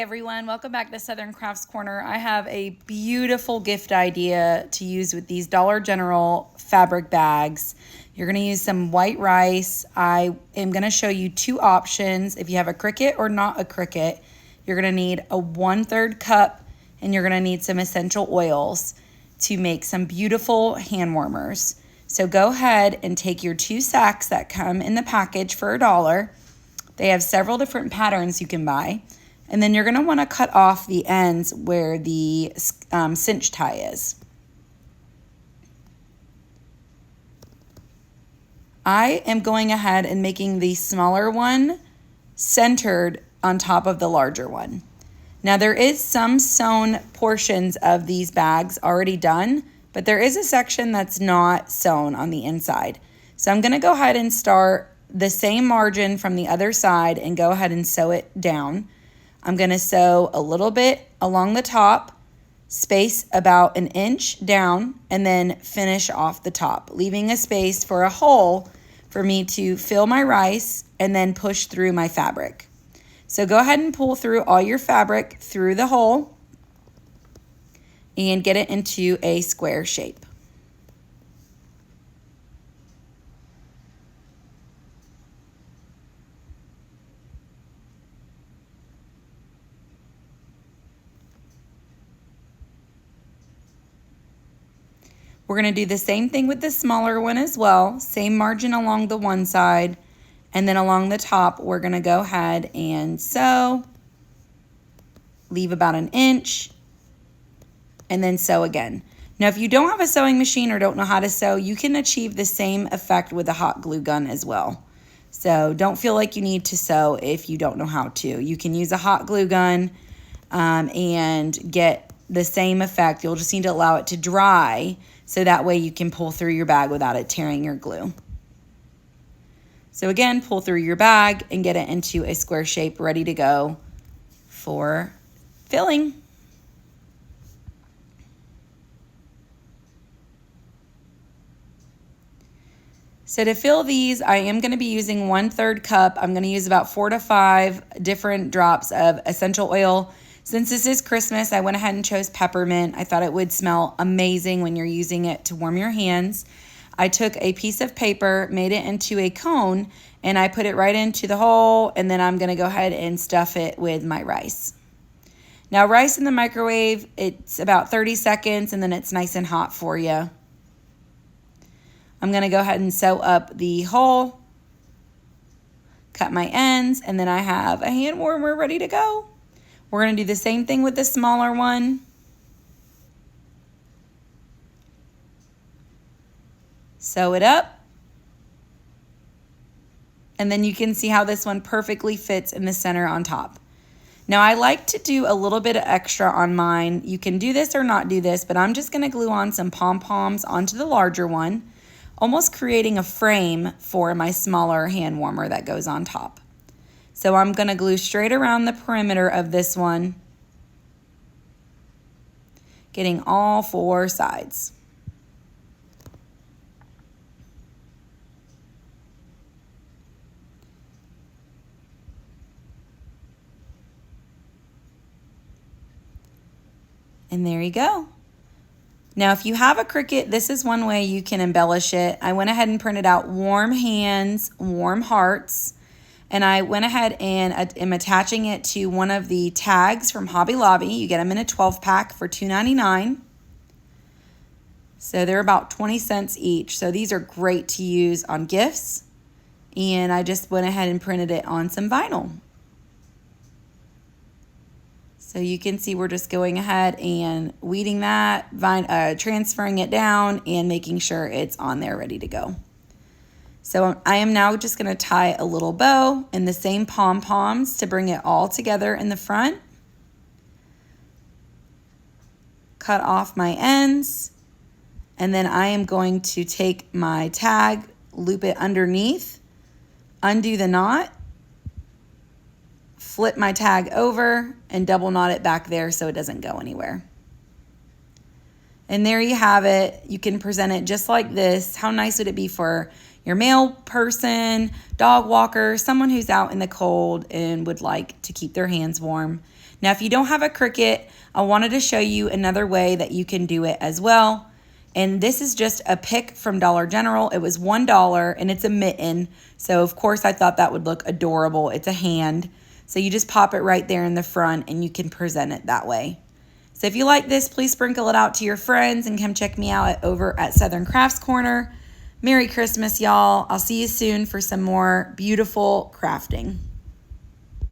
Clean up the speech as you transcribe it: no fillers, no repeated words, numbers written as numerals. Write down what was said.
everyone, welcome back to Southern Crafts Corner. I have a beautiful gift idea to use with these Dollar General fabric bags. You're going to use some white rice. I am going to show you two options. If you have a Cricut or not a Cricut, you're going to need a 1/3 cup and you're going to need some essential oils to make some beautiful hand warmers. So go ahead and take your 2 sacks that come in the package for $1. They have several different patterns you can buy. And then you're going to want to cut off the ends where the cinch tie is. I am going ahead and making the smaller one centered on top of the larger one. Now there is some sewn portions of these bags already done, but there is a section that's not sewn on the inside. So I'm going to go ahead and start the same margin from the other side and go ahead and sew it down. I'm going to sew a little bit along the top, space about 1 inch down, and then finish off the top, leaving a space for a hole for me to fill my rice and then push through my fabric. So go ahead and pull through all your fabric through the hole and get it into a square shape. We're going to do the same thing with the smaller one as well. Same margin along the one side. And then along the top, we're going to go ahead and sew. Leave about 1 inch. And then sew again. Now, if you don't have a sewing machine or don't know how to sew, you can achieve the same effect with a hot glue gun as well. So don't feel like you need to sew if you don't know how to. You can use a hot glue gun and get the same effect. You'll just need to allow it to dry so that way you can pull through your bag without it tearing your glue. So again, pull through your bag and get it into a square shape ready to go for filling. So to fill these, I am going to be using 1/3 cup. I'm going to use about 4 to 5 different drops of essential oil. Since this is Christmas, I went ahead and chose peppermint. I thought it would smell amazing when you're using it to warm your hands. I took a piece of paper, made it into a cone, and I put it right into the hole, and then I'm going to go ahead and stuff it with my rice. Now, rice in the microwave, it's about 30 seconds, and then it's nice and hot for you. I'm going to go ahead and sew up the hole, cut my ends, and then I have a hand warmer ready to go. We're going to do the same thing with the smaller one. Sew it up. And then you can see how this one perfectly fits in the center on top. Now I like to do a little bit of extra on mine. You can do this or not do this, but I'm just going to glue on some pom-poms onto the larger one, almost creating a frame for my smaller hand warmer that goes on top. So I'm going to glue straight around the perimeter of this one, getting all 4 sides. And there you go. Now, if you have a Cricut, this is one way you can embellish it. I went ahead and printed out warm hands, warm hearts. And I went ahead and am attaching it to one of the tags from Hobby Lobby. You get them in a 12-pack for $2.99. So they're about 20 cents each. So these are great to use on gifts. And I just went ahead and printed it on some vinyl. So you can see we're just going ahead and weeding that, transferring it down, and making sure it's on there ready to go. So I am now just going to tie a little bow in the same pom-poms to bring it all together in the front. Cut off my ends. And then I am going to take my tag, loop it underneath, undo the knot, flip my tag over, and double knot it back there so it doesn't go anywhere. And there you have it. You can present it just like this. How nice would it be for your mail person, dog walker, someone who's out in the cold and would like to keep their hands warm. Now, if you don't have a Cricut, I wanted to show you another way that you can do it as well. And this is just a pick from Dollar General. It was $1 and it's a mitten. So of course I thought that would look adorable. It's a hand. So you just pop it right there in the front and you can present it that way. So if you like this, please sprinkle it out to your friends and come check me out over at Southern Crafts Corner. Merry Christmas, y'all. I'll see you soon for some more beautiful crafting.